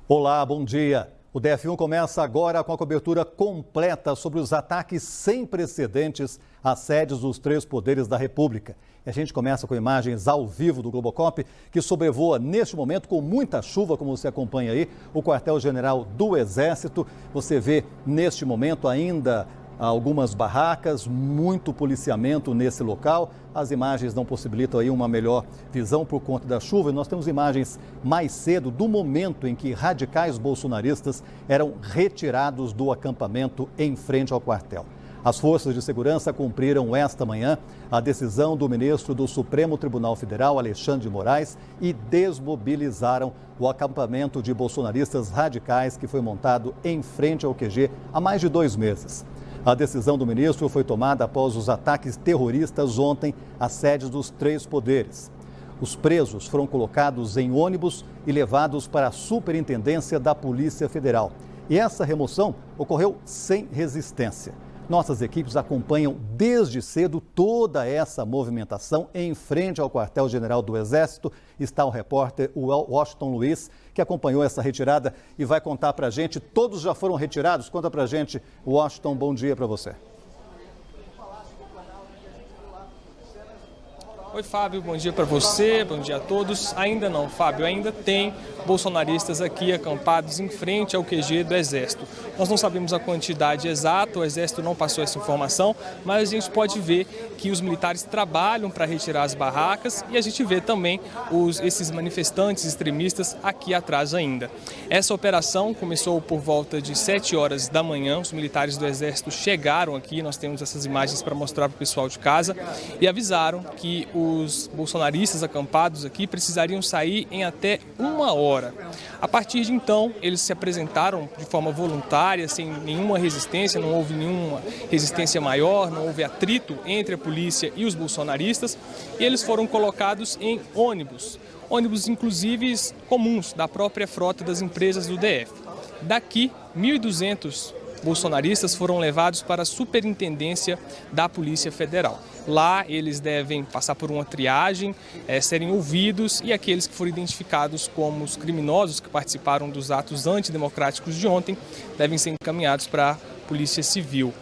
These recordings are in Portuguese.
Olá, bom dia. O DF1 começa agora com a cobertura completa sobre os ataques sem precedentes às sedes dos três poderes da República. E a gente começa com imagens ao vivo do Globocop, que sobrevoa neste momento com muita chuva, como você acompanha aí, o quartel-general do Exército. Você vê neste momento ainda algumas barracas, muito policiamento nesse local. As imagens não possibilitam aí uma melhor visão por conta da chuva. E nós temos imagens mais cedo do momento em que radicais bolsonaristas eram retirados do acampamento em frente ao quartel. As forças de segurança cumpriram esta manhã a decisão do ministro do Supremo Tribunal Federal, Alexandre de Moraes, e desmobilizaram o acampamento de bolsonaristas radicais que foi montado em frente ao QG há mais de 2 meses. A decisão do ministro foi tomada após os ataques terroristas ontem às sedes dos três poderes. Os presos foram colocados em ônibus e levados para a Superintendência da Polícia Federal. E essa remoção ocorreu sem resistência. Nossas equipes acompanham desde cedo toda essa movimentação em frente ao quartel-general do Exército. Está o repórter Washington Luiz, que acompanhou essa retirada e vai contar para a gente. Todos já foram retirados? Conta para a gente, Washington, bom dia para você. Oi, Fábio, bom dia para você, bom dia a todos. Ainda não, Fábio, ainda tem bolsonaristas aqui acampados em frente ao QG do Exército. Nós não sabemos a quantidade exata, o Exército não passou essa informação, mas a gente pode ver que os militares trabalham para retirar as barracas e a gente vê também esses manifestantes extremistas aqui atrás ainda. Essa operação começou por volta de 7 horas da manhã, os militares do Exército chegaram aqui, nós temos essas imagens para mostrar para o pessoal de casa, e avisaram que os bolsonaristas acampados aqui precisariam sair em até 1 hora. A partir de então, eles se apresentaram de forma voluntária, sem nenhuma resistência, não houve nenhuma resistência maior, não houve atrito entre a polícia e os bolsonaristas, e eles foram colocados em ônibus inclusive comuns da própria frota das empresas do DF. Daqui, 1.200 bolsonaristas foram levados para a Superintendência da Polícia Federal. Lá eles devem passar por uma triagem, serem ouvidos, e aqueles que foram identificados como os criminosos que participaram dos atos antidemocráticos de ontem devem ser encaminhados para a Polícia Civil.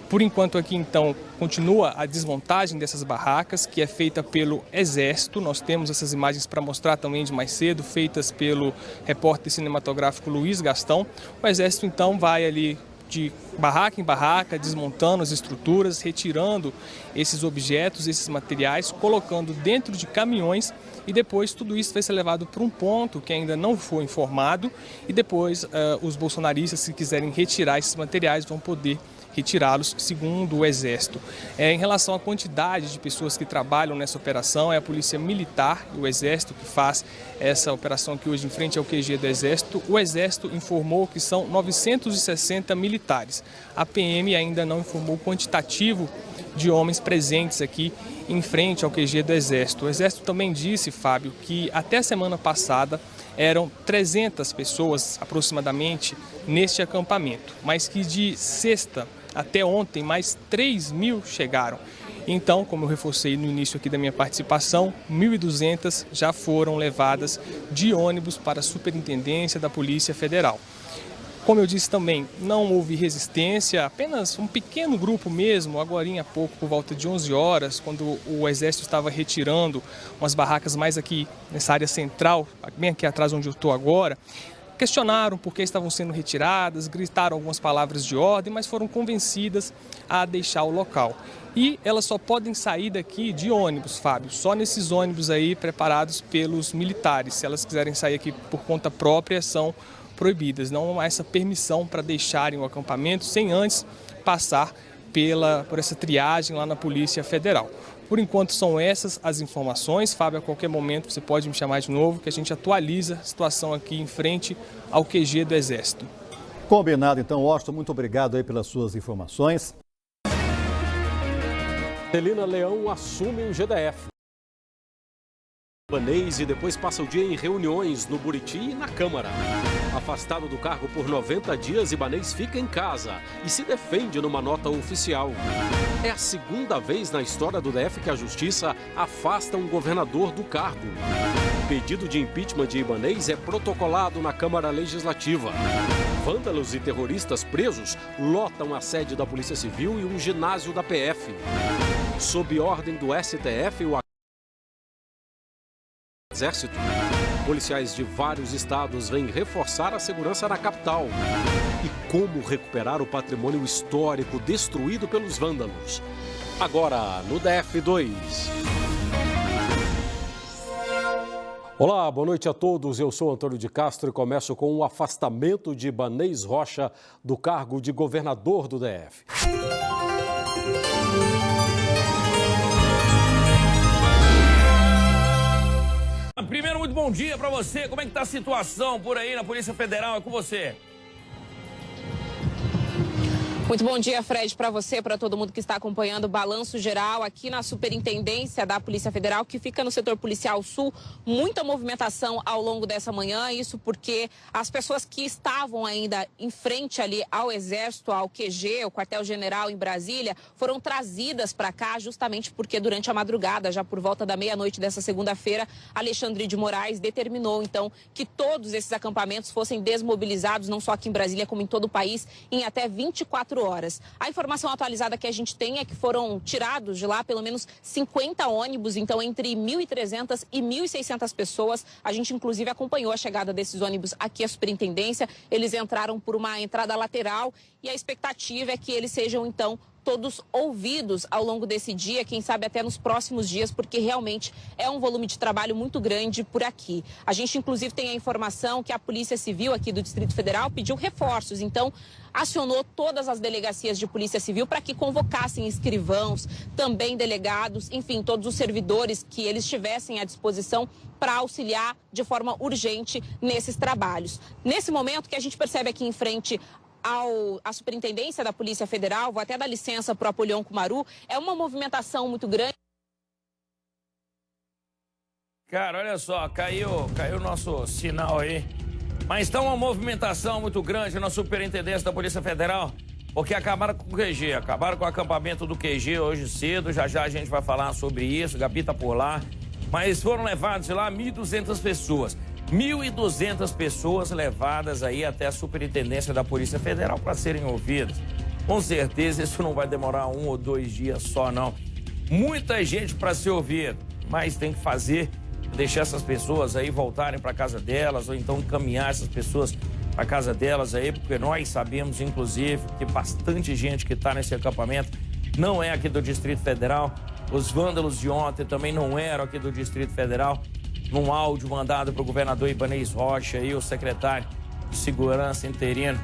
Por enquanto aqui então continua a desmontagem dessas barracas, que é feita pelo Exército. Nós temos essas imagens para mostrar também de mais cedo, feitas pelo repórter cinematográfico Luiz Gastão. O Exército então vai ali de barraca em barraca, desmontando as estruturas, retirando esses objetos, esses materiais, colocando dentro de caminhões, e depois tudo isso vai ser levado para um ponto que ainda não foi informado, e depois os bolsonaristas, se quiserem retirar esses materiais, vão poder retirá-los, segundo o Exército. Em relação à quantidade de pessoas que trabalham nessa operação, é a Polícia Militar e o Exército que faz essa operação aqui hoje em frente ao QG do Exército. O Exército informou que são 960 militares. A PM ainda não informou o quantitativo de homens presentes aqui em frente ao QG do Exército. O Exército também disse, Fábio, que até a semana passada eram 300 pessoas aproximadamente neste acampamento, mas que de sexta até ontem mais 3.000 chegaram. Então, como eu reforcei no início aqui da minha participação, 1.200 já foram levadas de ônibus para a Superintendência da Polícia Federal. Como eu disse também, não houve resistência, apenas um pequeno grupo mesmo, agorinha há pouco, por volta de 11 horas, quando o Exército estava retirando umas barracas mais aqui nessa área central, bem aqui atrás onde eu estou agora, questionaram por que estavam sendo retiradas, gritaram algumas palavras de ordem, mas foram convencidas a deixar o local. E elas só podem sair daqui de ônibus, Fábio, só nesses ônibus aí preparados pelos militares. Se elas quiserem sair aqui por conta própria, são proibidas. Não há essa permissão para deixarem o acampamento sem antes passar por essa triagem lá na Polícia Federal. Por enquanto são essas as informações. Fábio, a qualquer momento você pode me chamar de novo, que a gente atualiza a situação aqui em frente ao QG do Exército. Combinado então, Washington, muito obrigado aí pelas suas informações. Celina Leão assume o GDF. E depois passa o dia em reuniões no Buriti e na Câmara. Afastado do cargo por 90 dias, Ibanez fica em casa e se defende numa nota oficial. É a segunda vez na história do DF que a Justiça afasta um governador do cargo. O pedido de impeachment de Ibanez é protocolado na Câmara Legislativa. Vândalos e terroristas presos lotam a sede da Polícia Civil e um ginásio da PF. Sob ordem do STF, o Exército, policiais de vários estados vêm reforçar a segurança na capital. E como recuperar o patrimônio histórico destruído pelos vândalos? Agora, no DF2. Olá, boa noite a todos. Eu sou Antônio de Castro e começo com o afastamento de Ibanez Rocha do cargo de governador do DF. Primeiro, muito bom dia para você. Como é que tá a situação por aí na Polícia Federal? É com você. Muito bom dia, Fred, para você, para todo mundo que está acompanhando o Balanço Geral aqui na Superintendência da Polícia Federal, que fica no setor policial sul. Muita movimentação ao longo dessa manhã, isso porque as pessoas que estavam ainda em frente ali ao Exército, ao QG, o quartel-general em Brasília, foram trazidas para cá justamente porque durante a madrugada, já por volta da meia-noite dessa segunda-feira, Alexandre de Moraes determinou, então, que todos esses acampamentos fossem desmobilizados, não só aqui em Brasília, como em todo o país, em até 24 horas. A informação atualizada que a gente tem é que foram tirados de lá pelo menos 50 ônibus, então entre 1.300 e 1.600 pessoas. A gente inclusive acompanhou a chegada desses ônibus aqui à Superintendência. Eles entraram por uma entrada lateral e a expectativa é que eles sejam então todos ouvidos ao longo desse dia, quem sabe até nos próximos dias, porque realmente é um volume de trabalho muito grande por aqui. A gente, inclusive, tem a informação que a Polícia Civil aqui do Distrito Federal pediu reforços, então acionou todas as delegacias de Polícia Civil para que convocassem escrivãos, também delegados, enfim, todos os servidores que eles tivessem à disposição para auxiliar de forma urgente nesses trabalhos. Nesse momento que a gente percebe aqui em frente à Superintendência da Polícia Federal, vou até dar licença para o Apolion Kumaru, é uma movimentação muito grande. Cara, olha só, caiu o nosso sinal aí. Mas está uma movimentação muito grande na Superintendência da Polícia Federal, porque acabaram com o QG, acabaram com o acampamento do QG hoje cedo, já a gente vai falar sobre isso, Gabi tá por lá. Mas foram levados de lá 1.200 pessoas. 1.200 pessoas levadas aí até a Superintendência da Polícia Federal para serem ouvidas. Com certeza isso não vai demorar 1 ou 2 dias só, não. Muita gente para ser ouvida, mas tem que deixar essas pessoas aí voltarem para casa delas ou então encaminhar essas pessoas para casa delas aí, porque nós sabemos, inclusive, que bastante gente que está nesse acampamento não é aqui do Distrito Federal. Os vândalos de ontem também não eram aqui do Distrito Federal. Num áudio mandado para o governador Ibanez Rocha e o secretário de Segurança interino,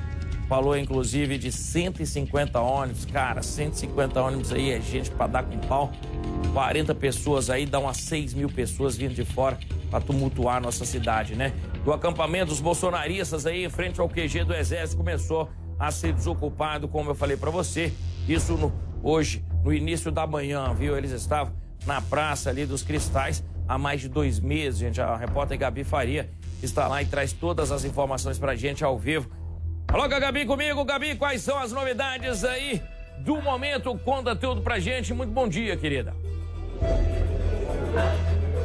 falou inclusive de 150 ônibus. Cara, 150 ônibus aí é gente para dar com pau. 40 pessoas aí, dá umas 6.000 pessoas vindo de fora para tumultuar a nossa cidade, né? O acampamento dos bolsonaristas aí em frente ao QG do Exército começou a ser desocupado, como eu falei para você. Isso hoje, no início da manhã, viu? Eles estavam na Praça ali dos Cristais há mais de 2 meses, gente. A repórter Gabi Faria está lá e traz todas as informações pra gente ao vivo. Alô, Gabi, comigo. Gabi, quais são as novidades aí do momento? Conta tudo pra gente. Muito bom dia, querida.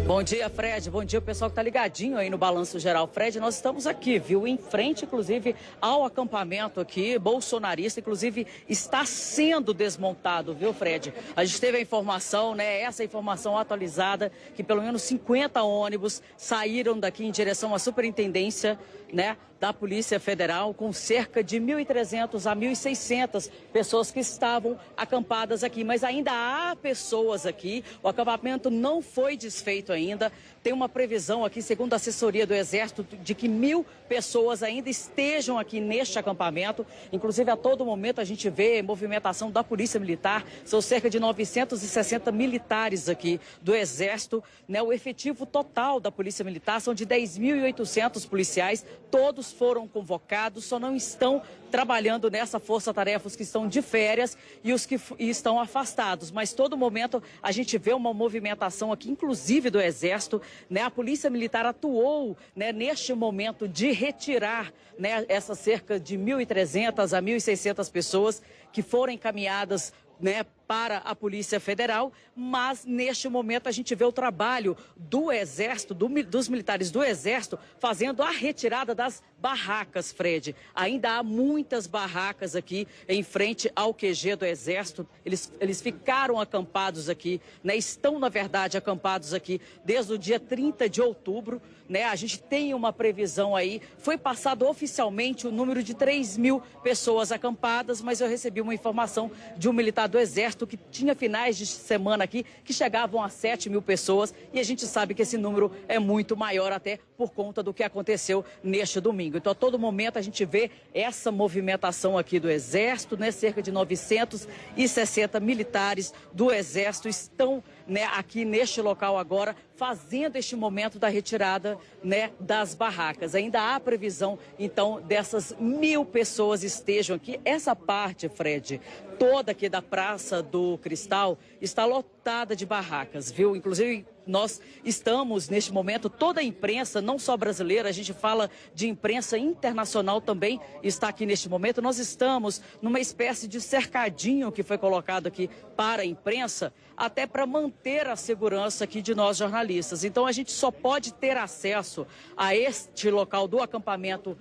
Bom dia, Fred. Bom dia, o pessoal que está ligadinho aí no Balanço Geral. Fred, nós estamos aqui, viu? Em frente, inclusive, ao acampamento aqui, bolsonarista, inclusive, está sendo desmontado, viu, Fred? A gente teve a informação, né? Essa informação atualizada, que pelo menos 50 ônibus saíram daqui em direção à superintendência, né, da Polícia Federal, com cerca de 1.300 a 1.600 pessoas que estavam acampadas aqui. Mas ainda há pessoas aqui, o acampamento não foi desfeito ainda. Tem uma previsão aqui, segundo a assessoria do Exército, de que 1.000 pessoas ainda estejam aqui neste acampamento. Inclusive, a todo momento a gente vê movimentação da Polícia Militar. São cerca de 960 militares aqui do Exército, né? O efetivo total da Polícia Militar são de 10.800 policiais. Todos foram convocados, só não estão trabalhando nessa força-tarefa os que estão de férias e os que estão afastados. Mas todo momento a gente vê uma movimentação aqui, inclusive do Exército, né? A Polícia Militar atuou, né, neste momento de retirar, né, essas cerca de 1.300 a 1.600 pessoas que foram encaminhadas, né, para a Polícia Federal, mas neste momento a gente vê o trabalho do Exército, dos militares do Exército, fazendo a retirada das barracas, Fred. Ainda há muitas barracas aqui em frente ao QG do Exército. Eles ficaram acampados aqui, né? Estão, na verdade, acampados aqui desde o dia 30 de outubro, né? A gente tem uma previsão aí, foi passado oficialmente o número de 3.000 pessoas acampadas, mas eu recebi uma informação de um militar do Exército que tinha finais de semana aqui que chegavam a 7.000 pessoas, e a gente sabe que esse número é muito maior até por conta do que aconteceu neste domingo. Então, a todo momento a gente vê essa movimentação aqui do Exército, né? Cerca de 960 militares do Exército estão, né, aqui neste local agora, fazendo este momento da retirada, né, das barracas. Ainda há previsão, então, dessas 1.000 pessoas estejam aqui. Essa parte, Fred, toda aqui da Praça do Cristal está lotada de barracas, viu? Inclusive, nós estamos, neste momento, toda a imprensa, não só brasileira, a gente fala de imprensa internacional também, está aqui neste momento. Nós estamos numa espécie de cercadinho que foi colocado aqui para a imprensa, até para manter a segurança aqui de nós jornalistas. Então, a gente só pode ter acesso a este local do acampamento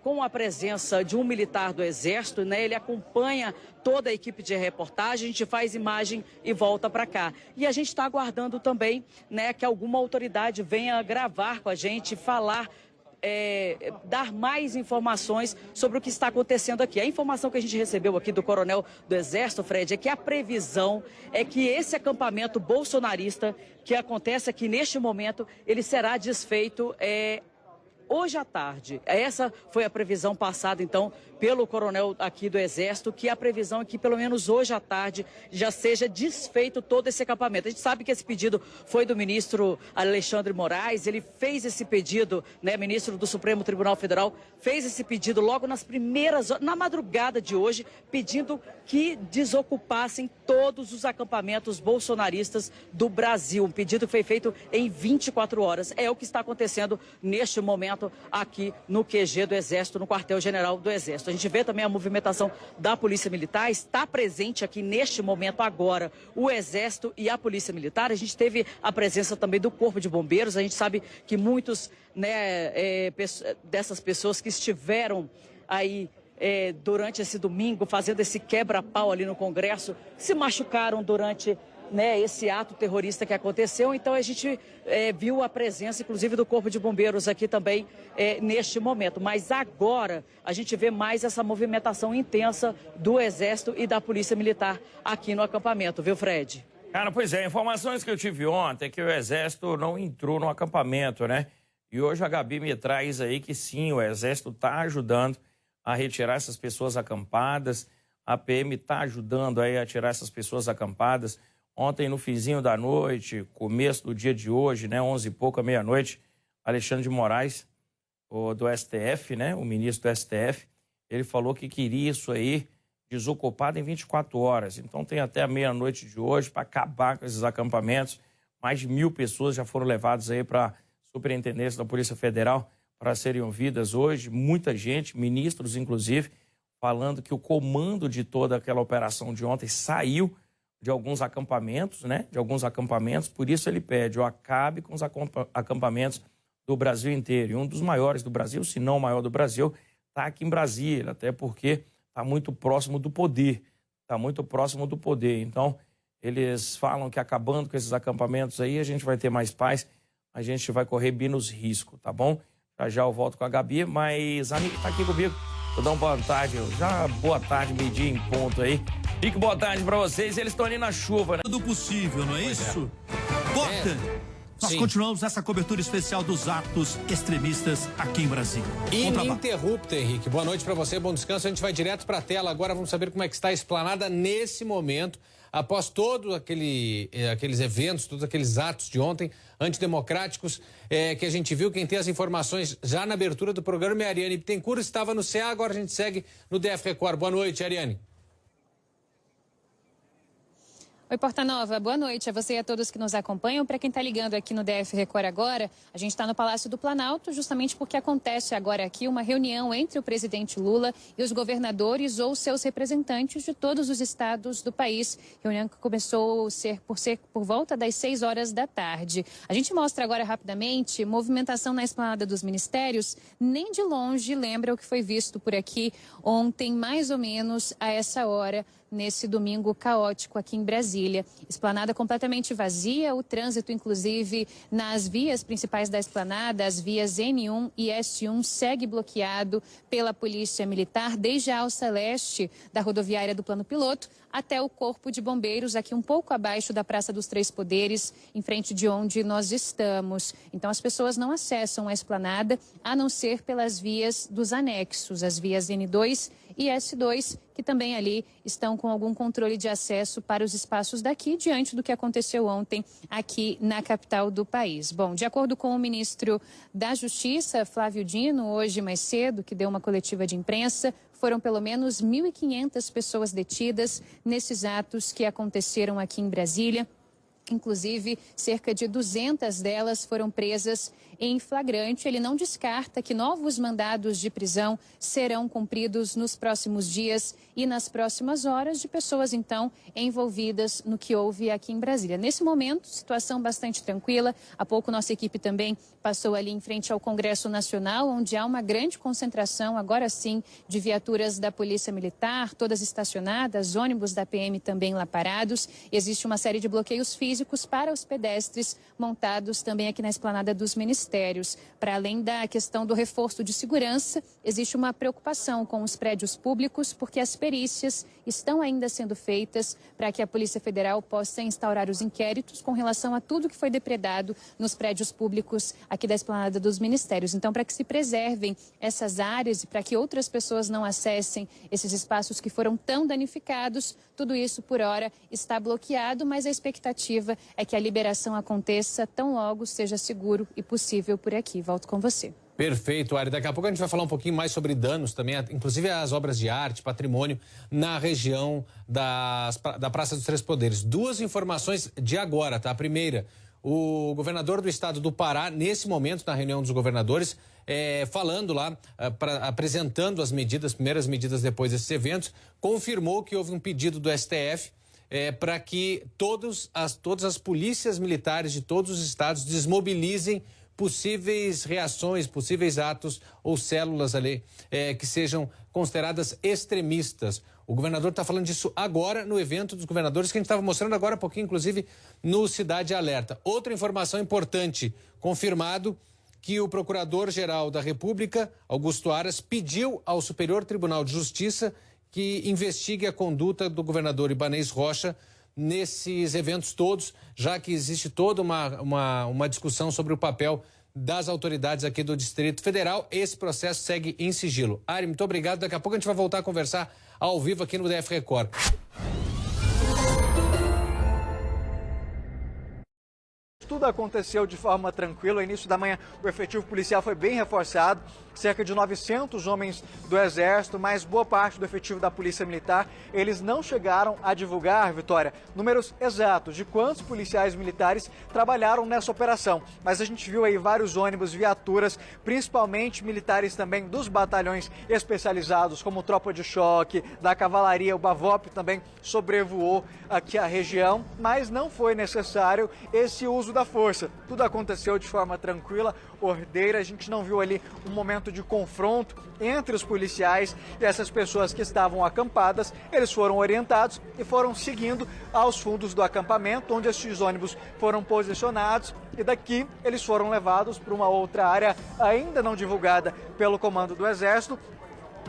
com a presença de um militar do Exército, né? Ele acompanha toda a equipe de reportagem, a gente faz imagem e volta para cá. E a gente está aguardando também, né, que alguma autoridade venha gravar com a gente, falar, dar mais informações sobre o que está acontecendo aqui. A informação que a gente recebeu aqui do coronel do Exército, Fred, é que a previsão é que esse acampamento bolsonarista que acontece aqui neste momento, ele será desfeito hoje à tarde. Essa foi a previsão passada, então, pelo coronel aqui do Exército, que a previsão é que, pelo menos hoje à tarde, já seja desfeito todo esse acampamento. A gente sabe que esse pedido foi do ministro Alexandre Moraes, ele fez esse pedido, né, ministro do Supremo Tribunal Federal, fez esse pedido logo nas primeiras horas, na madrugada de hoje, pedindo que desocupassem todos os acampamentos bolsonaristas do Brasil. Um pedido que foi feito em 24 horas. É o que está acontecendo neste momento aqui no QG do Exército, no quartel-general do Exército. A gente vê também a movimentação da Polícia Militar, está presente aqui neste momento agora o Exército e a Polícia Militar. A gente teve a presença também do Corpo de Bombeiros. A gente sabe que muitos, né, dessas pessoas que estiveram aí durante esse domingo fazendo esse quebra-pau ali no Congresso se machucaram durante, né, esse ato terrorista que aconteceu. Então a gente viu a presença, inclusive, do Corpo de Bombeiros aqui também neste momento. Mas agora a gente vê mais essa movimentação intensa do Exército e da Polícia Militar aqui no acampamento, viu, Fred? Cara, pois é, informações que eu tive ontem é que o Exército não entrou no acampamento, né? E hoje a Gabi me traz aí que sim, o Exército está ajudando a retirar essas pessoas acampadas, a PM está ajudando aí a tirar essas pessoas acampadas. Ontem, no finzinho da noite, começo do dia de hoje, né, 11 e pouco, meia-noite, Alexandre de Moraes, do STF, né, o ministro do STF, ele falou que queria isso aí desocupado em 24 horas. Então, tem até a meia-noite de hoje para acabar com esses acampamentos. Mais de 1.000 pessoas já foram levadas aí para a Superintendência da Polícia Federal para serem ouvidas hoje. Muita gente, ministros inclusive, falando que o comando de toda aquela operação de ontem saiu alguns acampamentos, né? De alguns acampamentos, por isso ele pede ou acabe com os acampamentos do Brasil inteiro. E um dos maiores do Brasil, se não o maior do Brasil, está aqui em Brasília, até porque está muito próximo do poder. Está muito próximo do poder. Então, eles falam que acabando com esses acampamentos aí, a gente vai ter mais paz, a gente vai correr menos risco, tá bom? Já eu volto com a Gabi, mas a Nick está aqui comigo. Vou dar uma boa tarde, já boa tarde, meio-dia em ponto aí. Nick, boa tarde para vocês. Eles estão ali na chuva, né? Tudo possível, não é isso? Corta! Nós continuamos essa cobertura especial dos atos extremistas aqui em Brasília. Ininterrupta, Henrique. Boa noite para você, bom descanso. A gente vai direto para a tela. Agora vamos saber como é que está a esplanada nesse momento, após todos aqueles eventos, todos aqueles atos de ontem, antidemocráticos, que a gente viu. Quem tem as informações já na abertura do programa é a Ariane Bittencourt, estava no CA, agora a gente segue no DF Record. Boa noite, Ariane. Oi, Portanova, boa noite a você e a todos que nos acompanham. Para quem está ligando aqui no DF Record agora, a gente está no Palácio do Planalto, justamente porque acontece agora aqui uma reunião entre o presidente Lula e os governadores ou seus representantes de todos os estados do país. Reunião que começou por volta das 6 horas da tarde. A gente mostra agora rapidamente movimentação na esplanada dos ministérios. Nem de longe lembra o que foi visto por aqui ontem, mais ou menos a essa hora, nesse domingo caótico aqui em Brasília. Esplanada completamente vazia, o trânsito, inclusive, nas vias principais da esplanada, as vias N1 e S1, segue bloqueado pela Polícia Militar, desde a alça leste da rodoviária do Plano Piloto até o Corpo de Bombeiros, aqui um pouco abaixo da Praça dos Três Poderes, em frente de onde nós estamos. Então, as pessoas não acessam a esplanada, a não ser pelas vias dos anexos, as vias N2 e S2, que também ali estão com algum controle de acesso para os espaços daqui, diante do que aconteceu ontem aqui na capital do país. Bom, de acordo com o ministro da Justiça, Flávio Dino, hoje mais cedo, que deu uma coletiva de imprensa, foram pelo menos 1.500 pessoas detidas nesses atos que aconteceram aqui em Brasília. Inclusive, cerca de 200 delas foram presas em flagrante. Ele não descarta que novos mandados de prisão serão cumpridos nos próximos dias e nas próximas horas de pessoas, então, envolvidas no que houve aqui em Brasília. Nesse momento, situação bastante tranquila. Há pouco, nossa equipe também passou ali em frente ao Congresso Nacional, onde há uma grande concentração, agora sim, de viaturas da Polícia Militar, todas estacionadas, ônibus da PM também lá parados. Existe uma série de bloqueios físicos para os pedestres, montados também aqui na esplanada dos ministérios. Para além da questão do reforço de segurança, existe uma preocupação com os prédios públicos, porque as perícias estão ainda sendo feitas para que a Polícia Federal possa instaurar os inquéritos com relação a tudo que foi depredado nos prédios públicos aqui da esplanada dos ministérios. Então, para que se preservem essas áreas e para que outras pessoas não acessem esses espaços que foram tão danificados, tudo isso, por hora, está bloqueado, mas a expectativa é que a liberação aconteça tão logo seja seguro e possível por aqui. Volto com você. Perfeito, Ari. Daqui a pouco a gente vai falar um pouquinho mais sobre danos também, inclusive as obras de arte, patrimônio, na região da Praça dos Três Poderes. Duas informações de agora, tá? A primeira, o governador do estado do Pará, nesse momento, na reunião dos governadores, falando lá, apresentando as primeiras medidas depois desses eventos, confirmou que houve um pedido do STF para que todas as polícias militares de todos os estados desmobilizem possíveis reações, possíveis atos ou células ali que sejam consideradas extremistas. O governador está falando disso agora no evento dos governadores que a gente estava mostrando agora há pouquinho, inclusive no Cidade Alerta. Outra informação importante, confirmado que o Procurador-Geral da República, Augusto Aras, pediu ao Superior Tribunal de Justiça que investigue a conduta do governador Ibanez Rocha nesses eventos todos, já que existe toda uma discussão sobre o papel das autoridades aqui do Distrito Federal. Esse processo segue em sigilo. Ari, muito obrigado. Daqui a pouco a gente vai voltar a conversar ao vivo aqui no DF Record. tudo aconteceu de forma tranquila. No início da manhã, o efetivo policial foi bem reforçado, cerca de 900 homens do Exército, mas boa parte do efetivo da Polícia Militar. Eles não chegaram a divulgar, Vitória, números exatos de quantos policiais militares trabalharam nessa operação. Mas a gente viu aí vários ônibus, viaturas, principalmente militares também dos batalhões especializados, como Tropa de Choque, da Cavalaria, o Bavop também sobrevoou aqui a região, mas não foi necessário esse uso da força. Tudo aconteceu de forma tranquila, ordeira, a gente não viu ali um momento de confronto entre os policiais e essas pessoas que estavam acampadas. Eles foram orientados e foram seguindo aos fundos do acampamento, onde esses ônibus foram posicionados, e daqui eles foram levados para uma outra área ainda não divulgada pelo comando do Exército,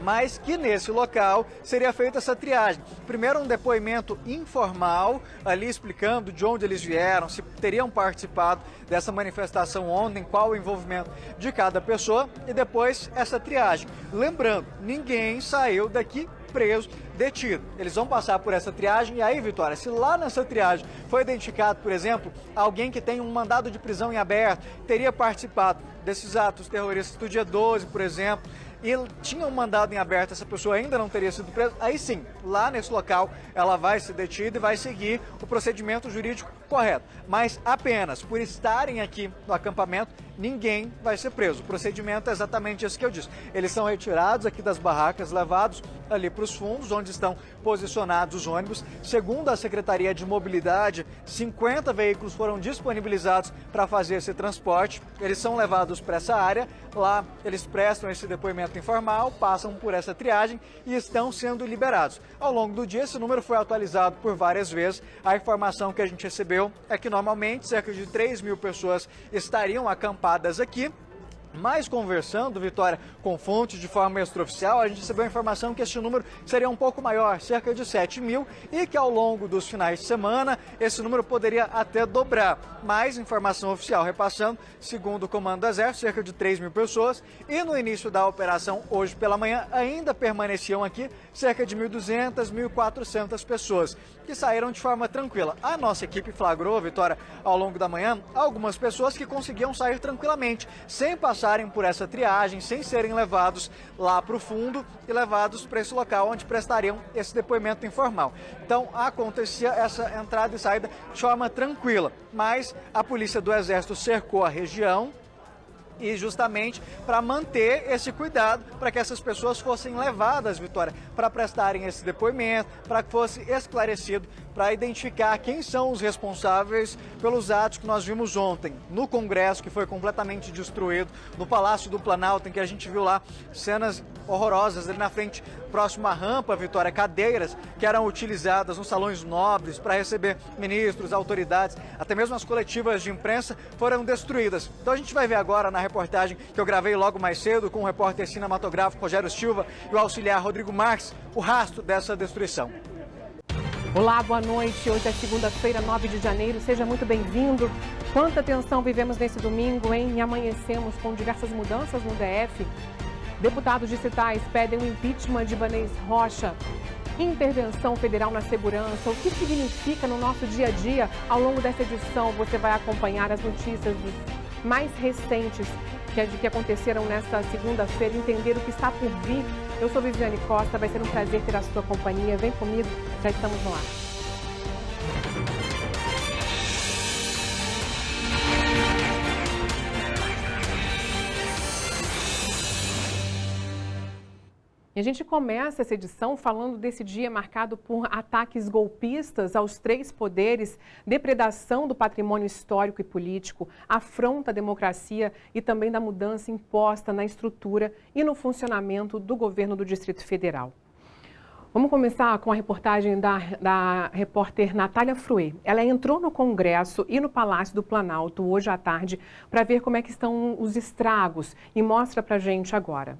mas que nesse local seria feita essa triagem. Primeiro um depoimento informal, ali explicando de onde eles vieram, se teriam participado dessa manifestação ontem, qual o envolvimento de cada pessoa, e depois essa triagem. Lembrando, ninguém saiu daqui preso, detido. Eles vão passar por essa triagem e aí, Vitória, se lá nessa triagem foi identificado, por exemplo, alguém que tem um mandado de prisão em aberto, teria participado desses atos terroristas do dia 12, por exemplo, e tinha um mandado em aberto, essa pessoa ainda não teria sido presa, aí sim, lá nesse local, ela vai ser detida e vai seguir o procedimento jurídico correto. Mas apenas por estarem aqui no acampamento, ninguém vai ser preso. O procedimento é exatamente esse que eu disse. Eles são retirados aqui das barracas, levados ali para os fundos, onde estão posicionados os ônibus. Segundo a Secretaria de Mobilidade, 50 veículos foram disponibilizados para fazer esse transporte. Eles são levados para essa área, lá eles prestam esse depoimento informal, passam por essa triagem e estão sendo liberados. Ao longo do dia, esse número foi atualizado por várias vezes. A informação que a gente recebeu é que normalmente cerca de 3.000 pessoas estariam acampadas aqui. Mas conversando, Vitória, com fontes de forma extraoficial, a gente recebeu a informação que esse número seria um pouco maior, cerca de 7.000, e que ao longo dos finais de semana esse número poderia até dobrar. Mais informação oficial repassando, segundo o Comando do Exército, cerca de 3.000 pessoas, e no início da operação, hoje pela manhã, ainda permaneciam aqui cerca de 1.200, 1.400 pessoas, que saíram de forma tranquila. A nossa equipe flagrou, Vitória, ao longo da manhã, algumas pessoas que conseguiam sair tranquilamente, sem passarem por essa triagem, sem serem levados lá para o fundo e levados para esse local onde prestariam esse depoimento informal. Então acontecia essa entrada e saída de forma tranquila, mas a Polícia do Exército cercou a região e justamente para manter esse cuidado, para que essas pessoas fossem levadas, Vitória, para prestarem esse depoimento, para que fosse esclarecido, para identificar quem são os responsáveis pelos atos que nós vimos ontem no Congresso, que foi completamente destruído, no Palácio do Planalto, em que a gente viu lá cenas horrorosas ali na frente, próximo à rampa, Vitória, cadeiras que eram utilizadas nos salões nobres para receber ministros, autoridades, até mesmo as coletivas de imprensa foram destruídas. Então a gente vai ver agora na reportagem que eu gravei logo mais cedo com o repórter cinematográfico Rogério Silva e o auxiliar Rodrigo Marques, o rastro dessa destruição. Olá, boa noite. Hoje é segunda-feira, 9 de janeiro. Seja muito bem-vindo. Quanta tensão vivemos nesse domingo, hein? E amanhecemos com diversas mudanças no DF. Deputados distritais pedem o impeachment de Ibanez Rocha. Intervenção federal na segurança. O que significa no nosso dia a dia? Ao longo dessa edição, você vai acompanhar as notícias mais recentes que aconteceram nesta segunda-feira, entender o que está por vir. Eu sou Viviane Costa, vai ser um prazer ter a sua companhia. Vem comigo, já estamos no ar. E a gente começa essa edição falando desse dia marcado por ataques golpistas aos três poderes, depredação do patrimônio histórico e político, afronta à democracia e também da mudança imposta na estrutura e no funcionamento do governo do Distrito Federal. Vamos começar com a reportagem da repórter Natália Fruê. Ela entrou no Congresso e no Palácio do Planalto hoje à tarde para ver como é que estão os estragos e mostra para a gente agora.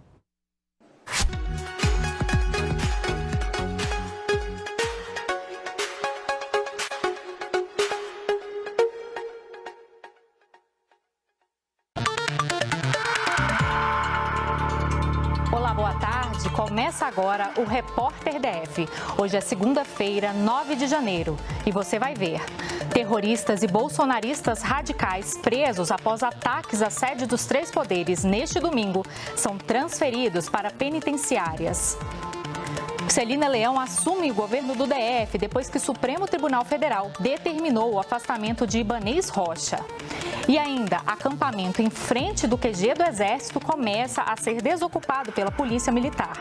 Começa agora o Repórter DF. Hoje é segunda-feira, 9 de janeiro. E você vai ver. Terroristas e bolsonaristas radicais presos após ataques à sede dos três poderes neste domingo são transferidos para penitenciárias. Celina Leão assume o governo do DF depois que o Supremo Tribunal Federal determinou o afastamento de Ibanez Rocha. E ainda, acampamento em frente do QG do Exército começa a ser desocupado pela Polícia Militar.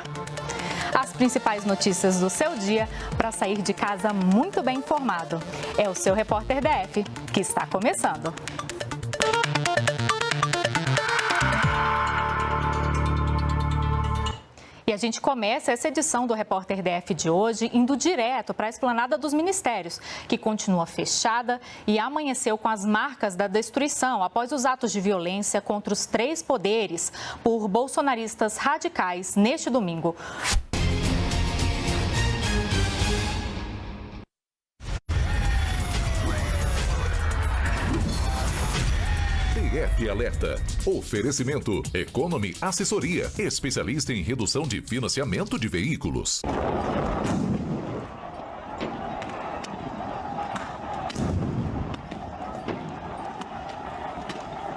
As principais notícias do seu dia para sair de casa muito bem informado. É o seu Repórter DF que está começando. E a gente começa essa edição do Repórter DF de hoje indo direto para a Esplanada dos Ministérios, que continua fechada e amanheceu com as marcas da destruição após os atos de violência contra os três poderes por bolsonaristas radicais neste domingo. DF Alerta. Oferecimento. Economy Assessoria. Especialista em redução de financiamento de veículos.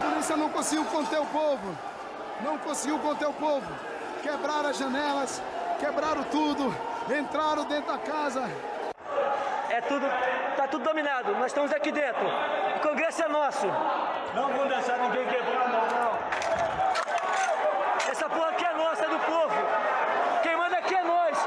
A polícia não conseguiu conter o povo. Não conseguiu conter o povo. Quebraram as janelas, quebraram tudo, entraram dentro da casa. Tá tudo dominado. Nós estamos aqui dentro. O Congresso é nosso. Não vamos deixar ninguém quebrar, não. Essa porra aqui é nossa, é do povo. Quem manda aqui é nós.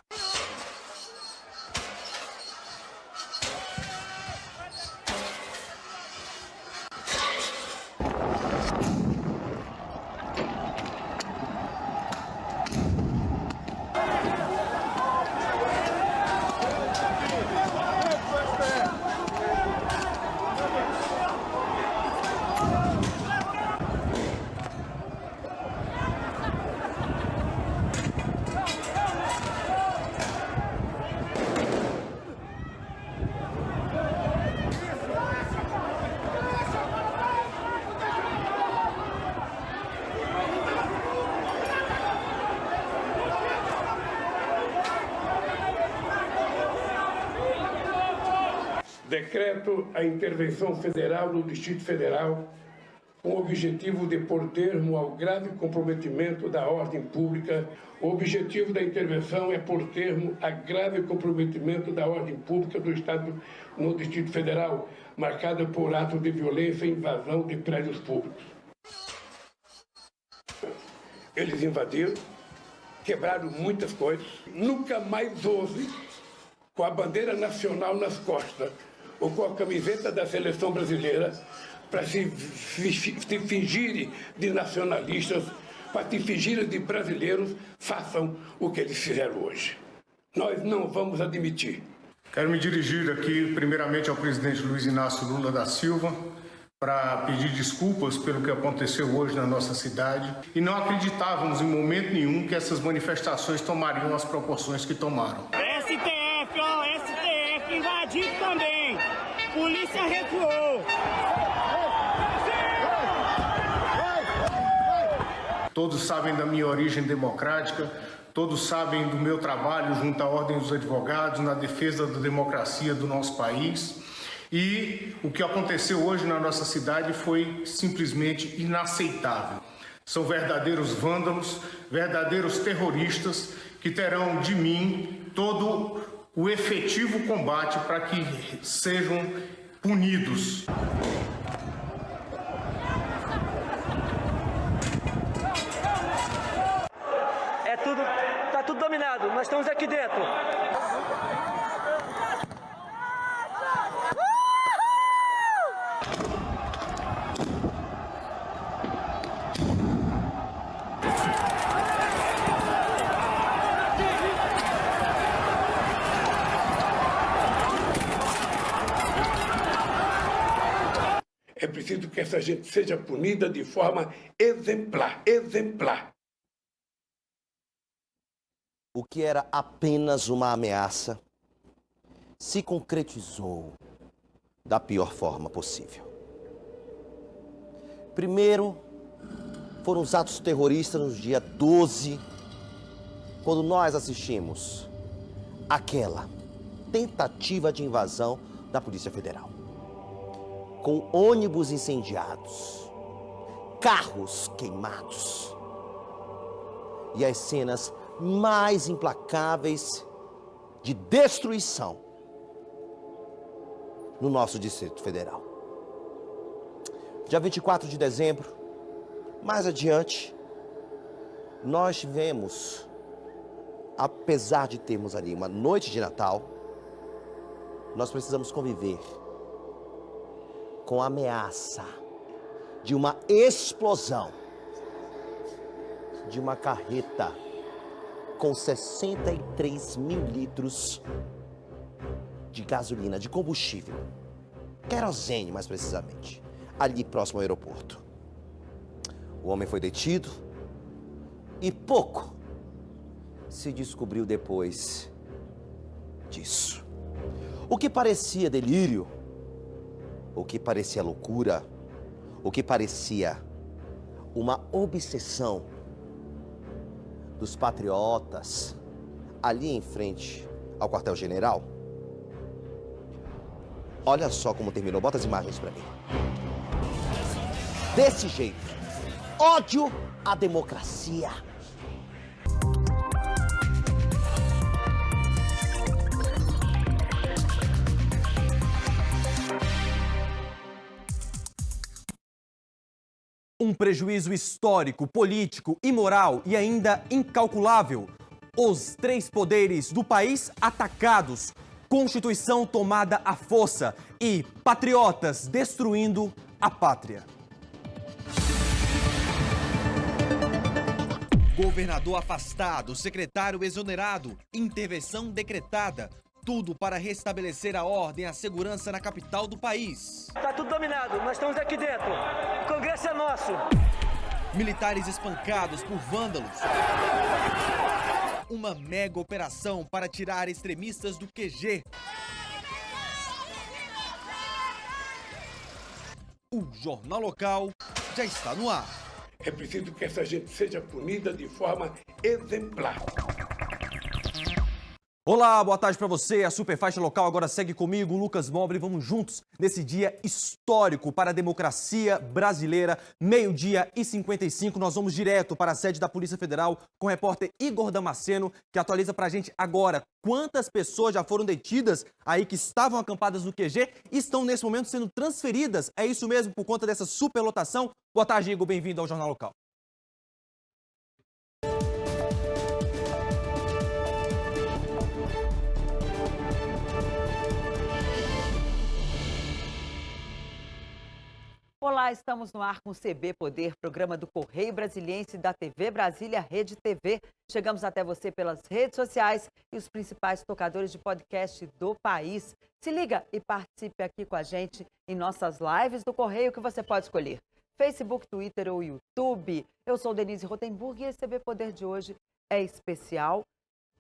Decreto a intervenção federal no Distrito Federal com o objetivo de pôr termo ao grave comprometimento da ordem pública. O objetivo da intervenção é pôr termo a grave comprometimento da ordem pública do Estado no Distrito Federal, marcada por atos de violência e invasão de prédios públicos. Eles invadiram, quebraram muitas coisas. Nunca mais houve, com a bandeira nacional nas costas, ou com a camiseta da seleção brasileira, para se fingirem de nacionalistas, para se fingirem de brasileiros, façam o que eles fizeram hoje. Nós não vamos admitir. Quero me dirigir aqui, primeiramente, ao presidente Luiz Inácio Lula da Silva, para pedir desculpas pelo que aconteceu hoje na nossa cidade. E não acreditávamos em momento nenhum que essas manifestações tomariam as proporções que tomaram. STF invadido também. Polícia recuou. Todos sabem da minha origem democrática, todos sabem do meu trabalho junto à Ordem dos Advogados na defesa da democracia do nosso país. E o que aconteceu hoje na nossa cidade foi simplesmente inaceitável. São verdadeiros vândalos, verdadeiros terroristas que terão de mim todo o efetivo combate para que sejam punidos. Tá tudo dominado. Nós estamos aqui dentro. É preciso que essa gente seja punida de forma exemplar, exemplar. O que era apenas uma ameaça se concretizou da pior forma possível. Primeiro, foram os atos terroristas no dia 12, quando nós assistimos aquela tentativa de invasão da Polícia Federal, com ônibus incendiados, carros queimados e as cenas mais implacáveis de destruição no nosso Distrito Federal. Dia 24 de dezembro, mais adiante, nós tivemos, apesar de termos ali uma noite de Natal, nós precisamos conviver com a ameaça de uma explosão de uma carreta com 63 mil litros de gasolina, de combustível, querosene mais precisamente, ali próximo ao aeroporto. O homem foi detido e pouco se descobriu depois disso. O que parecia delírio, o que parecia loucura, o que parecia uma obsessão dos patriotas ali em frente ao quartel-general. Olha só como terminou, bota as imagens pra mim. Desse jeito, ódio à democracia. Um prejuízo histórico, político e moral e ainda incalculável. Os três poderes do país atacados, Constituição tomada à força e patriotas destruindo a pátria. Governador afastado, secretário exonerado, intervenção decretada. Tudo para restabelecer a ordem e a segurança na capital do país. Tá tudo dominado, nós estamos aqui dentro. O Congresso é nosso. Militares espancados por vândalos. Uma mega operação para tirar extremistas do QG. O Jornal Local já está no ar. É preciso que essa gente seja punida de forma exemplar. Olá, boa tarde para você. A Superfaixa Local agora segue comigo, Lucas Nobre. Vamos juntos nesse dia histórico para a democracia brasileira. 12h55, nós vamos direto para a sede da Polícia Federal com o repórter Igor Damasceno, que atualiza para a gente agora quantas pessoas já foram detidas aí que estavam acampadas no QG e estão nesse momento sendo transferidas. É isso mesmo, por conta dessa superlotação? Boa tarde, Igor. Bem-vindo ao Jornal Local. Olá, estamos no ar com o CB Poder, programa do Correio Brasiliense da TV Brasília Rede TV. Chegamos até você pelas redes sociais e os principais tocadores de podcast do país. Se liga e participe aqui com a gente em nossas lives do Correio que você pode escolher. Facebook, Twitter ou YouTube. Eu sou Denise Rotenburg e esse CB Poder de hoje é especial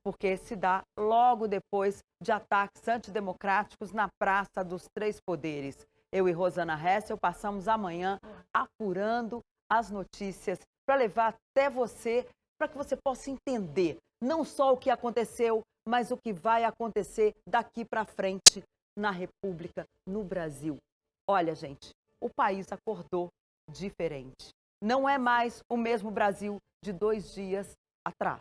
porque se dá logo depois de ataques antidemocráticos na Praça dos Três Poderes. Eu e Rosana Hessel passamos amanhã apurando as notícias para levar até você, para que você possa entender não só o que aconteceu, mas o que vai acontecer daqui para frente na República, no Brasil. Olha, gente, o país acordou diferente. Não é mais o mesmo Brasil de 2 dias atrás.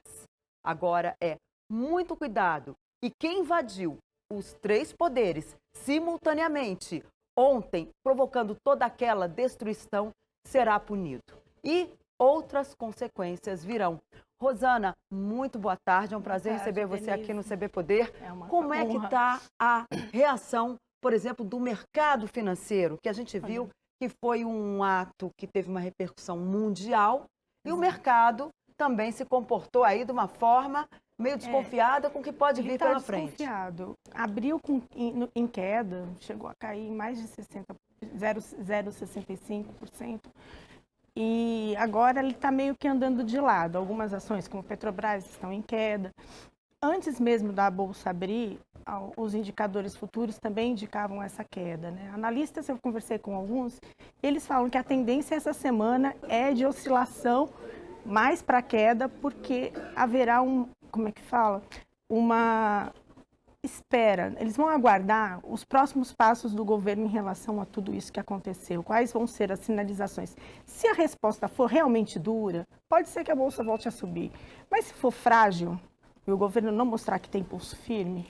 Agora é muito cuidado. E quem invadiu os 3 poderes simultaneamente ontem, provocando toda aquela destruição, será punido. E outras consequências virão. Rosana, muito boa tarde. É um prazer receber você aqui no CB Poder. Como é que está a reação, por exemplo, do mercado financeiro, que a gente viu que foi um ato que teve uma repercussão mundial e o mercado também se comportou aí de uma forma meio desconfiada com o que pode vir pela frente. Desconfiado. Abriu em queda, chegou a cair mais de 0,65%. E agora ele está meio que andando de lado. Algumas ações, como Petrobras, estão em queda. Antes mesmo da Bolsa abrir, os indicadores futuros também indicavam essa queda, né? Analistas, eu conversei com alguns, eles falam que a tendência essa semana é de oscilação mais para queda, porque haverá como é que fala? Uma espera. Eles vão aguardar os próximos passos do governo em relação a tudo isso que aconteceu. Quais vão ser as sinalizações? Se a resposta for realmente dura, pode ser que a bolsa volte a subir. Mas se for frágil e o governo não mostrar que tem pulso firme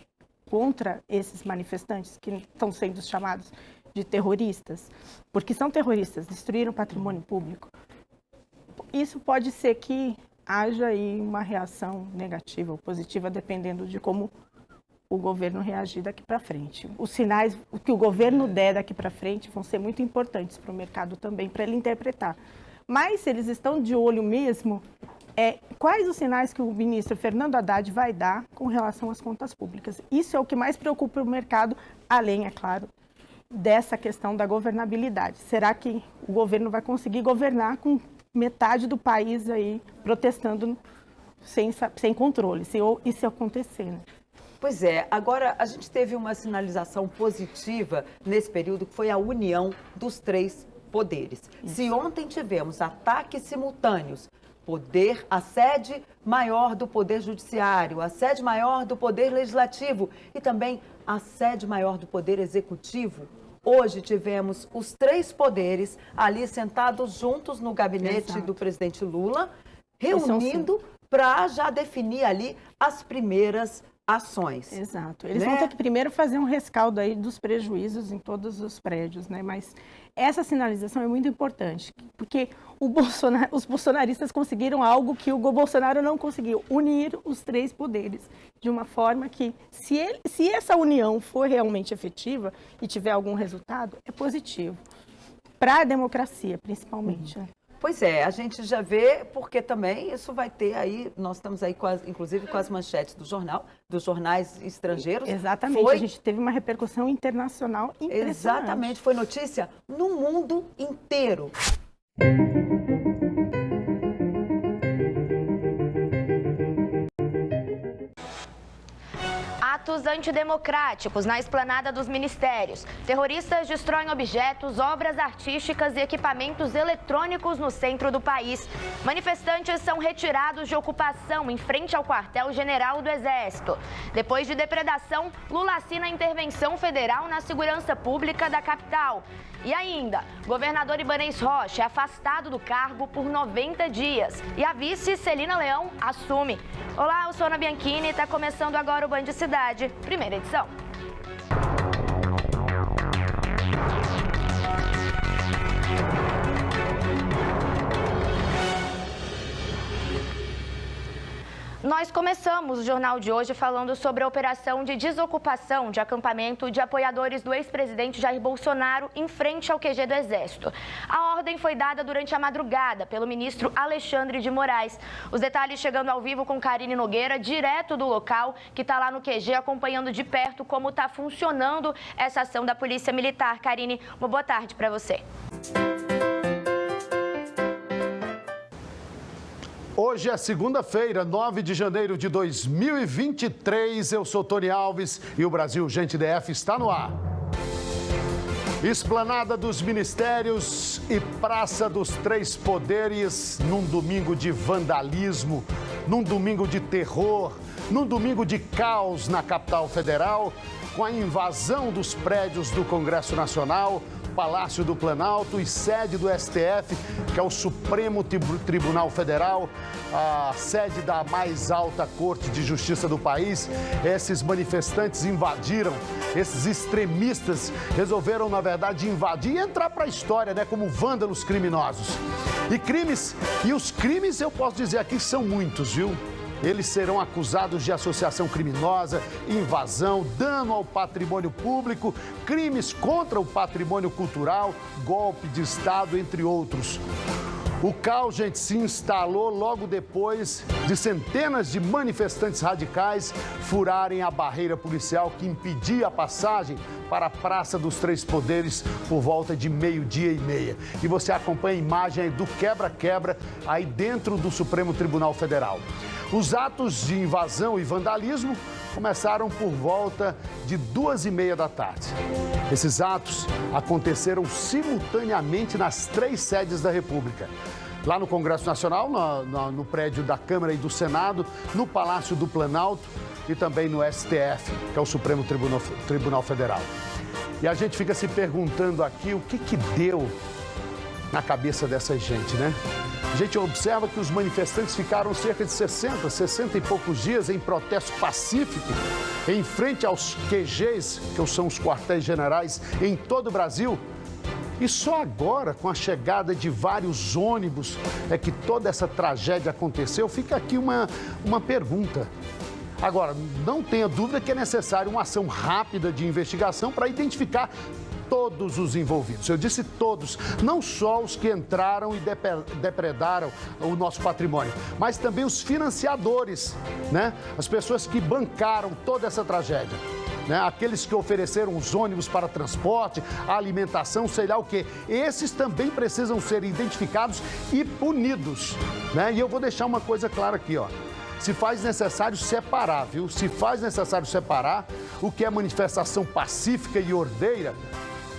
contra esses manifestantes que estão sendo chamados de terroristas, porque são terroristas, destruíram patrimônio público, isso pode ser que haja aí uma reação negativa ou positiva, dependendo de como o governo reagir daqui para frente. Os sinais, o que o governo der daqui para frente, vão ser muito importantes para o mercado também, para ele interpretar. Mas se eles estão de olho mesmo, quais os sinais que o ministro Fernando Haddad vai dar com relação às contas públicas? Isso é o que mais preocupa o mercado, além, é claro, dessa questão da governabilidade. Será que o governo vai conseguir governar com metade do país aí protestando sem controle, se isso acontecer, né? Pois é, agora a gente teve uma sinalização positiva nesse período, que foi a união dos três poderes. Isso. Se ontem tivemos ataques simultâneos, a sede maior do Poder Judiciário, a sede maior do Poder Legislativo e também a sede maior do Poder Executivo, hoje tivemos os três poderes ali sentados juntos no gabinete do presidente Lula, reunindo para já definir ali as primeiras ações. Exato. Eles vão ter que primeiro fazer um rescaldo aí dos prejuízos em todos os prédios, né? Mas essa sinalização é muito importante, porque os bolsonaristas conseguiram algo que o Bolsonaro não conseguiu, unir os três poderes de uma forma que, se essa união for realmente efetiva e tiver algum resultado, é positivo. Para a democracia, principalmente, né? Pois é, a gente já vê, porque também isso vai ter aí, nós estamos aí, inclusive com as manchetes dos jornais estrangeiros. Exatamente, a gente teve uma repercussão internacional impressionante. Exatamente, foi notícia no mundo inteiro. Atos antidemocráticos na esplanada dos ministérios. Terroristas destroem objetos, obras artísticas e equipamentos eletrônicos no centro do país. Manifestantes são retirados de ocupação em frente ao quartel-general do Exército. Depois de depredação, Lula assina intervenção federal na segurança pública da capital. E ainda, governador Ibanez Rocha é afastado do cargo por 90 dias. E a vice, Celina Leão, assume. Olá, eu sou Ana Bianchini e está começando agora o Band Cidade, primeira edição. Nós começamos o jornal de hoje falando sobre a operação de desocupação de acampamento de apoiadores do ex-presidente Jair Bolsonaro em frente ao QG do Exército. A ordem foi dada durante a madrugada pelo ministro Alexandre de Moraes. Os detalhes chegando ao vivo com Karine Nogueira, direto do local, que está lá no QG, acompanhando de perto como está funcionando essa ação da Polícia Militar. Karine, uma boa tarde para você. Hoje é segunda-feira, 9 de janeiro de 2023. Eu sou Tony Alves e o Brasil Gente DF está no ar. Esplanada dos Ministérios e Praça dos Três Poderes num domingo de vandalismo, num domingo de terror, num domingo de caos na capital federal, com a invasão dos prédios do Congresso Nacional, Palácio do Planalto e sede do STF, que é o Supremo Tribunal Federal, a sede da mais alta Corte de Justiça do país. Esses manifestantes invadiram, esses extremistas resolveram, na verdade, invadir e entrar para a história, né, como vândalos criminosos. E os crimes, eu posso dizer aqui, são muitos, viu? Eles serão acusados de associação criminosa, invasão, dano ao patrimônio público, crimes contra o patrimônio cultural, golpe de Estado, entre outros. O caos, gente, se instalou logo depois de centenas de manifestantes radicais furarem a barreira policial que impedia a passagem para a Praça dos Três Poderes por volta de 12:30. E você acompanha a imagem aí do quebra-quebra aí dentro do Supremo Tribunal Federal. Os atos de invasão e vandalismo começaram por volta de 2:30 da tarde. Esses atos aconteceram simultaneamente nas três sedes da República. lá no Congresso Nacional, no prédio da Câmara e do Senado, no Palácio do Planalto e também no STF, que é o Supremo Tribunal Federal. E a gente fica se perguntando aqui o que deu na cabeça dessa gente, né? A gente observa que os manifestantes ficaram cerca de 60 e poucos dias em protesto pacífico em frente aos QGs, que são os quartéis generais, em todo o Brasil. E só agora, com a chegada de vários ônibus, é que toda essa tragédia aconteceu. Fica aqui uma pergunta. Agora, não tenha dúvida que é necessário uma ação rápida de investigação para identificar todos os envolvidos. Eu disse todos, não só os que entraram e depredaram o nosso patrimônio, mas também os financiadores, né? As pessoas que bancaram toda essa tragédia. Né? Aqueles que ofereceram os ônibus para transporte, a alimentação, sei lá o quê. Esses também precisam ser identificados e punidos. Né? E eu vou deixar uma coisa clara aqui, ó. Se faz necessário separar, viu? Se faz necessário separar o que é manifestação pacífica e ordeira,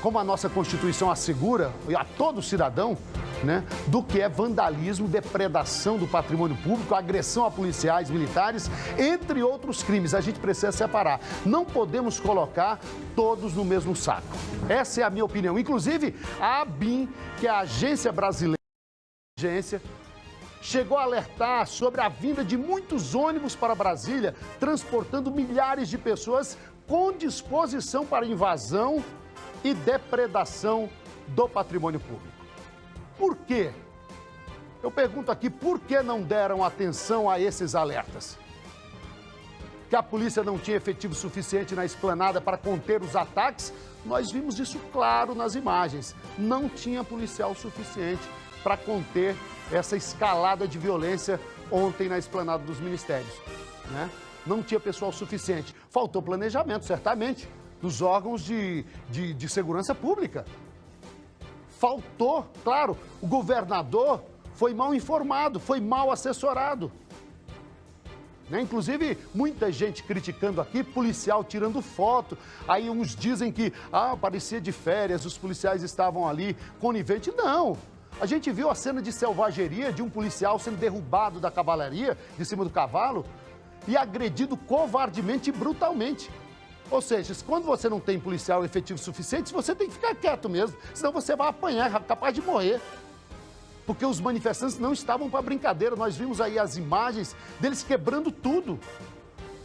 como a nossa Constituição assegura a todo cidadão, né, do que é vandalismo, depredação do patrimônio público, agressão a policiais, militares, entre outros crimes. A gente precisa separar. Não podemos colocar todos no mesmo saco. Essa é a minha opinião. Inclusive, a ABIN, que é a Agência Brasileira de Inteligência, chegou a alertar sobre a vinda de muitos ônibus para Brasília, transportando milhares de pessoas com disposição para invasão e depredação do patrimônio público. Por quê? Eu pergunto aqui, por que não deram atenção a esses alertas? Que a polícia não tinha efetivo suficiente na esplanada para conter os ataques? Nós vimos isso claro nas imagens. Não tinha policial suficiente para conter essa escalada de violência ontem na esplanada dos ministérios, né? Não tinha pessoal suficiente. Faltou planejamento, certamente, dos órgãos de segurança pública. Faltou, claro, o governador foi mal informado, foi mal assessorado. Né? Inclusive, muita gente criticando aqui, policial tirando foto. Aí uns dizem que, parecia de férias, os policiais estavam ali coniventes. Não! A gente viu a cena de selvageria de um policial sendo derrubado da cavalaria, de cima do cavalo, e agredido covardemente e brutalmente. Ou seja, quando você não tem policial efetivo suficiente, você tem que ficar quieto mesmo, senão você vai apanhar, capaz de morrer. Porque os manifestantes não estavam para brincadeira. Nós vimos aí as imagens deles quebrando tudo.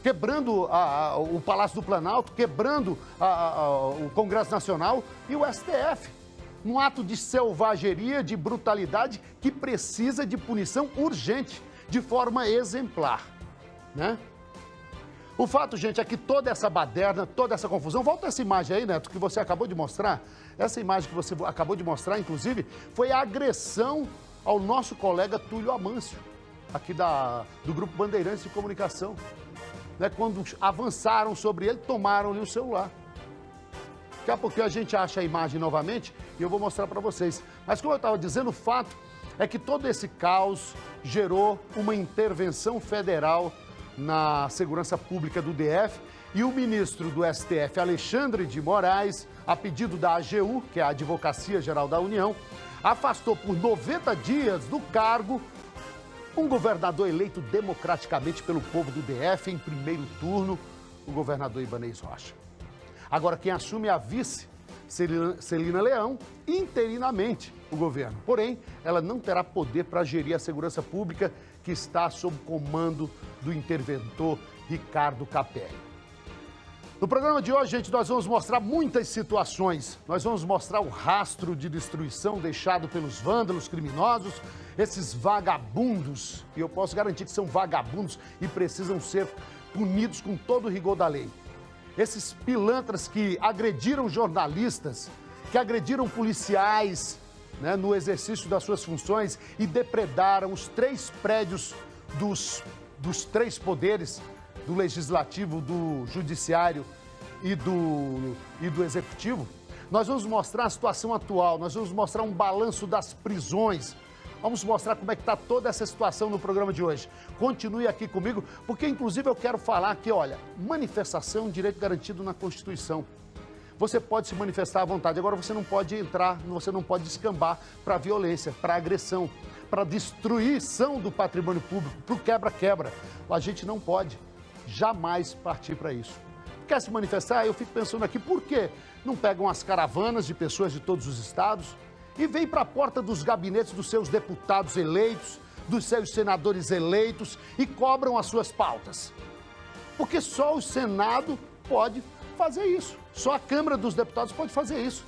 Quebrando o Palácio do Planalto, quebrando o Congresso Nacional e o STF. Um ato de selvageria, de brutalidade que precisa de punição urgente, de forma exemplar, né? O fato, gente, é que toda essa baderna, toda essa confusão... Volta essa imagem aí, Neto, que você acabou de mostrar. Essa imagem que você acabou de mostrar, inclusive, foi a agressão ao nosso colega Túlio Amâncio, aqui do Grupo Bandeirantes de Comunicação. Né? Quando avançaram sobre ele, tomaram-lhe o celular. Daqui a pouco a gente acha a imagem novamente e eu vou mostrar para vocês. Mas como eu estava dizendo, o fato é que todo esse caos gerou uma intervenção federal na segurança pública do DF e o ministro do STF, Alexandre de Moraes, a pedido da AGU, que é a Advocacia Geral da União, afastou por 90 dias do cargo um governador eleito democraticamente pelo povo do DF em primeiro turno, o governador Ibanez Rocha. Agora, quem assume é a vice, Celina Leão, interinamente o governo. Porém, ela não terá poder para gerir a segurança pública que está sob comando do interventor Ricardo Capelli. No programa de hoje, gente, nós vamos mostrar muitas situações. Nós vamos mostrar o rastro de destruição deixado pelos vândalos criminosos, esses vagabundos, e eu posso garantir que são vagabundos e precisam ser punidos com todo o rigor da lei. Esses pilantras que agrediram jornalistas, que agrediram policiais, né, no exercício das suas funções e depredaram os 3 prédios dos 3 poderes, do Legislativo, do Judiciário e do Executivo. Nós vamos mostrar a situação atual, nós vamos mostrar um balanço das prisões. Vamos mostrar como é que está toda essa situação no programa de hoje. Continue aqui comigo, porque inclusive eu quero falar que, olha, manifestação é um direito garantido na Constituição. Você pode se manifestar à vontade, agora você não pode entrar, você não pode descambar para a violência, para a agressão. para a destruição do patrimônio público, para o quebra-quebra. A gente não pode jamais partir para isso. Quer se manifestar? Eu fico pensando aqui, por que não pegam as caravanas de pessoas de todos os estados e vêm para a porta dos gabinetes dos seus deputados eleitos, dos seus senadores eleitos e cobram as suas pautas? Porque só o Senado pode fazer isso, só a Câmara dos Deputados pode fazer isso.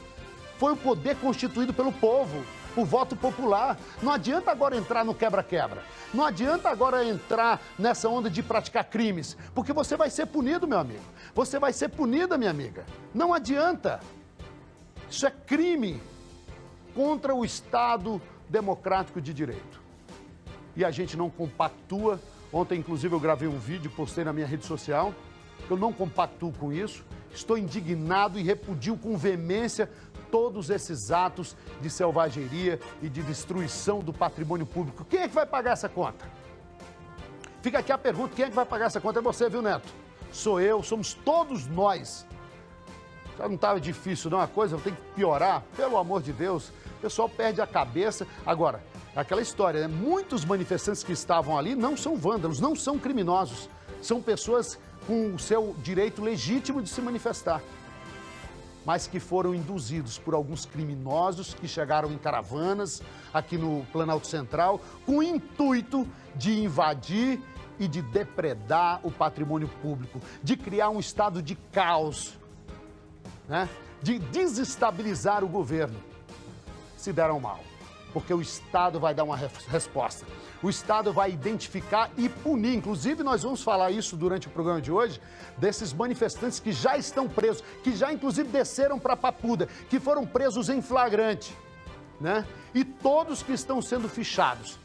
Foi o poder constituído pelo povo, o voto popular. Não adianta agora entrar no quebra-quebra. Não adianta agora entrar nessa onda de praticar crimes, porque você vai ser punido, meu amigo. Você vai ser punida, minha amiga. Não adianta. Isso é crime contra o Estado democrático de direito. E a gente não compactua. Ontem, inclusive, eu gravei um vídeo, postei na minha rede social. Eu não compactuo com isso. Estou indignado e repudio com veemência todos esses atos de selvageria e de destruição do patrimônio público. Quem é que vai pagar essa conta? Fica aqui a pergunta, quem é que vai pagar essa conta? É você, viu, Neto? Sou eu, somos todos nós. Já não estava difícil não a coisa, tem que piorar? Pelo amor de Deus, o pessoal perde a cabeça. Agora, aquela história, né? Muitos manifestantes que estavam ali não são vândalos, não são criminosos. São pessoas com o seu direito legítimo de se manifestar, mas que foram induzidos por alguns criminosos que chegaram em caravanas aqui no Planalto Central com o intuito de invadir e de depredar o patrimônio público, de criar um estado de caos, né? De desestabilizar o governo. Se deram mal, porque o Estado vai dar uma resposta. O Estado vai identificar e punir. Inclusive, nós vamos falar isso durante o programa de hoje, desses manifestantes que já estão presos, que já, inclusive, desceram para Papuda, que foram presos em flagrante, né? E todos que estão sendo fichados.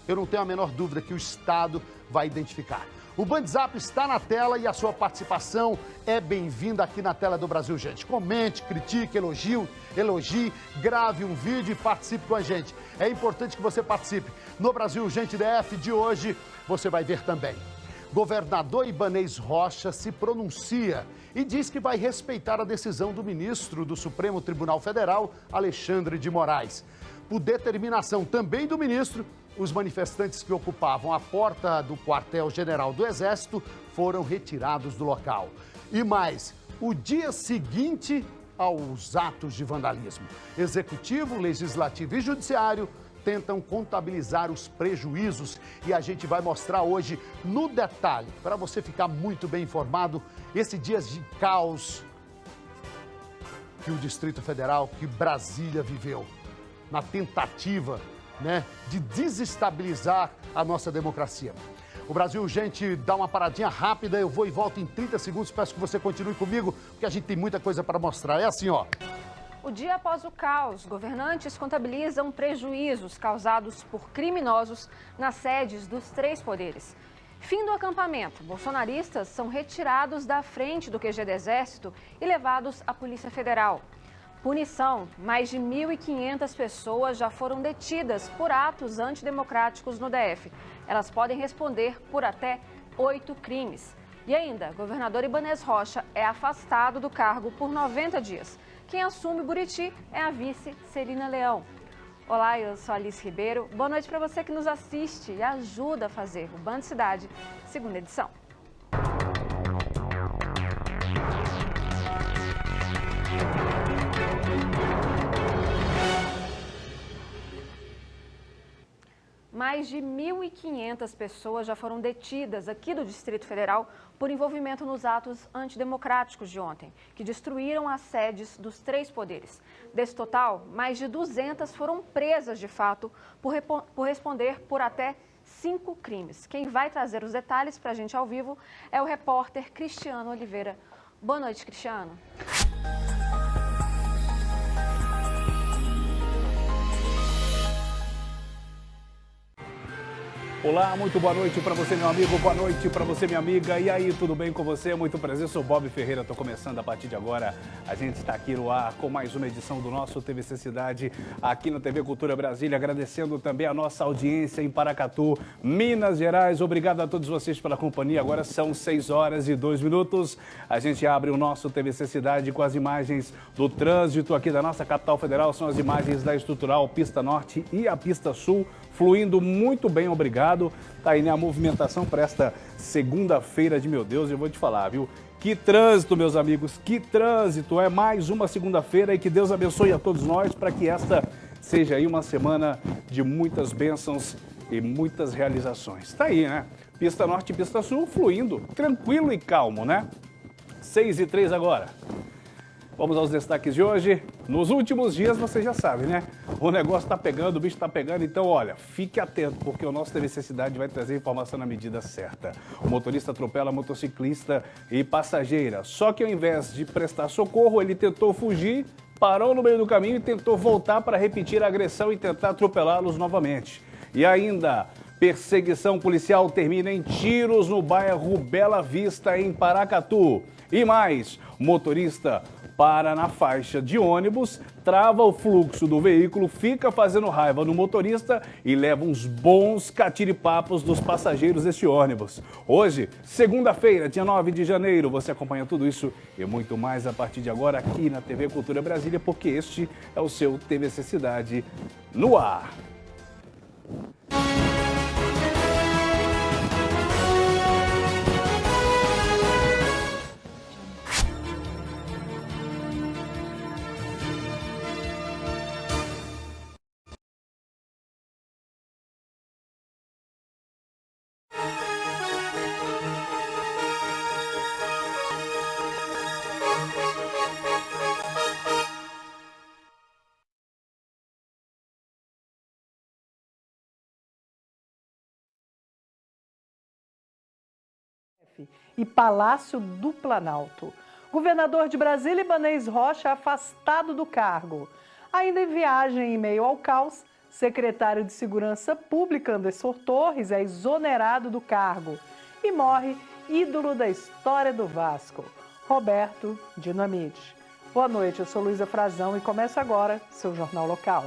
Eu não tenho a menor dúvida que o Estado vai identificar. O BandZap está na tela e a sua participação é bem-vinda aqui na tela do Brasil, gente. Comente, critique, elogie, grave um vídeo e participe com a gente. É importante que você participe. No Brasil Gente DF de hoje, você vai ver também. Governador Ibanez Rocha se pronuncia e diz que vai respeitar a decisão do ministro do Supremo Tribunal Federal, Alexandre de Moraes. Por determinação também do ministro, os manifestantes que ocupavam a porta do quartel-general do Exército foram retirados do local. E mais, o dia seguinte aos atos de vandalismo. Executivo, Legislativo e Judiciário tentam contabilizar os prejuízos e a gente vai mostrar hoje no detalhe, para você ficar muito bem informado, esse dia de caos que o Distrito Federal, que Brasília viveu, na tentativa, né, de desestabilizar a nossa democracia. O Brasil, gente, dá uma paradinha rápida, eu vou e volto em 30 segundos, peço que você continue comigo, porque a gente tem muita coisa para mostrar. É assim, ó. O dia após o caos, governantes contabilizam prejuízos causados por criminosos nas sedes dos três poderes. Fim do acampamento, bolsonaristas são retirados da frente do QG do Exército e levados à Polícia Federal. Punição, mais de 1.500 pessoas já foram detidas por atos antidemocráticos no DF. Elas podem responder por até 8 crimes. E ainda, governador Ibanez Rocha é afastado do cargo por 90 dias. Quem assume Buriti é a vice Celina Leão. Olá, eu sou Alice Ribeiro. Boa noite para você que nos assiste e ajuda a fazer o Band Cidade, segunda edição. Mais de 1.500 pessoas já foram detidas aqui do Distrito Federal por envolvimento nos atos antidemocráticos de ontem, que destruíram as sedes dos três poderes. Desse total, mais de 200 foram presas de fato por responder por até 5 crimes. Quem vai trazer os detalhes para a gente ao vivo é o repórter Cristiano Oliveira. Boa noite, Cristiano. Olá, muito boa noite para você, meu amigo, boa noite para você, minha amiga. E aí, tudo bem com você? Muito prazer, sou Bob Ferreira, estou começando a partir de agora. A gente está aqui no ar com mais uma edição do nosso TVC Cidade, aqui no TV Cultura Brasília, agradecendo também a nossa audiência em Paracatu, Minas Gerais. Obrigado a todos vocês pela companhia. Agora são 6h02. A gente abre o nosso TVC Cidade com as imagens do trânsito aqui da nossa capital federal. São as imagens da estrutural Pista Norte e a Pista Sul, fluindo muito bem, obrigado. Tá aí, né, a movimentação para esta segunda-feira de, meu Deus, eu vou te falar, viu? Que trânsito, meus amigos, que trânsito. É mais uma segunda-feira e que Deus abençoe a todos nós para que esta seja aí uma semana de muitas bênçãos e muitas realizações. Tá aí, né? Pista Norte e Pista Sul fluindo, tranquilo e calmo, né? 6h03 agora. Vamos aos destaques de hoje. Nos últimos dias, você já sabe, né? O negócio tá pegando, o bicho tá pegando. Então, olha, fique atento, porque o nosso TVC Cidade vai trazer informação na medida certa. O motorista atropela motociclista e passageira. Só que ao invés de prestar socorro, ele tentou fugir, parou no meio do caminho e tentou voltar para repetir a agressão e tentar atropelá-los novamente. E ainda, perseguição policial termina em tiros no bairro Bela Vista, em Paracatu. E mais, motorista para na faixa de ônibus, trava o fluxo do veículo, fica fazendo raiva no motorista e leva uns bons catiripapos dos passageiros deste ônibus. Hoje, segunda-feira, dia 9 de janeiro, você acompanha tudo isso e muito mais a partir de agora aqui na TV Cultura Brasília, porque este é o seu TVC Cidade no ar. E Palácio do Planalto. Governador de Brasília, Ibanez Rocha, afastado do cargo. Ainda em viagem em meio ao caos, secretário de Segurança Pública, Anderson Torres, é exonerado do cargo. E morre ídolo da história do Vasco, Roberto Dinamite. Boa noite, eu sou Luísa Frazão e começa agora seu Jornal Local.